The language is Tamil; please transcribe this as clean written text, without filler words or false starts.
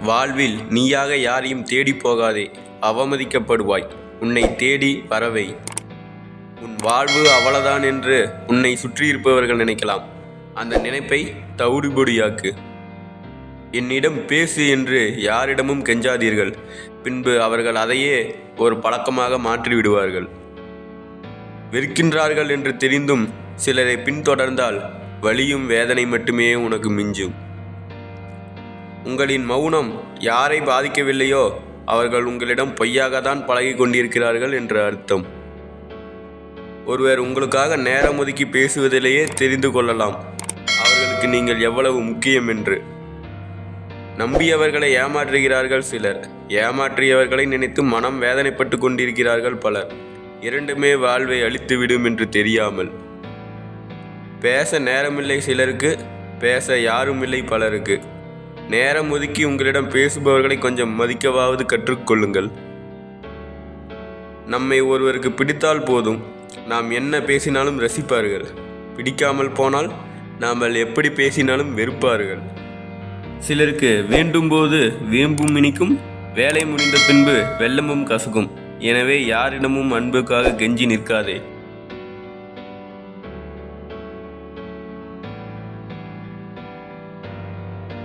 வாழ்வில் நீயாக யாரையும் தேடி போகாதே, அவமதிக்கப்படுவாய். உன்னை தேடி வரவை. உன் வாழ்வு அவ்வளவுதான் என்று உன்னை சுற்றியிருப்பவர்கள் நினைக்கலாம். அந்த நினைப்பை தவிடுபொடியாக்கு. என்னிடம் பேசு என்று யாரிடமும் கெஞ்சாதீர்கள். பின்பு அவர்கள் அதையே ஒரு பழக்கமாக மாற்றிவிடுவார்கள். வெறுக்கின்றார்கள் என்று தெரிந்தும் சிலரை பின்தொடர்ந்தால் வலியும் வேதனை மட்டுமே உனக்கு மிஞ்சும். உங்களின் மௌனம் யாரை பாதிக்கவில்லையோ அவர்கள் உங்களிடம் பொய்யாகத்தான் பழகி கொண்டிருக்கிறார்கள் என்று அர்த்தம். ஒருவர் உங்களுக்காக நேரம் ஒதுக்கி பேசுவதிலேயே தெரிந்து கொள்ளலாம் அவர்களுக்கு நீங்கள் எவ்வளவு முக்கியம் என்று. நம்பியவர்களை ஏமாற்றுகிறார்கள் சிலர், ஏமாற்றியவர்களை நினைத்து மனம் வேதனைப்பட்டு கொண்டிருக்கிறார்கள் பலர். இரண்டுமே வாழ்வை அழித்துவிடும் என்று தெரியாமல். பேச நேரமில்லை சிலருக்கு, பேச யாரும் இல்லை பலருக்கு. நேரம் ஒதுக்கி உங்களிடம் பேசுபவர்களை கொஞ்சம் மதிக்கவாவது கற்றுக்கொள்ளுங்கள். நம்மை ஒருவருக்கு பிடித்தால் போதும், நாம் என்ன பேசினாலும் ரசிப்பார்கள். பிடிக்காமல் போனால் நாம் எப்படி பேசினாலும் வெறுப்பார்கள். சிலருக்கு வேண்டும் போது வேம்பும் இனிக்கும், வேலை முடிந்த பின்பு வெல்லமும் கசக்கும். எனவே யாரிடமும் அன்புக்காக கெஞ்சி நிற்காதே.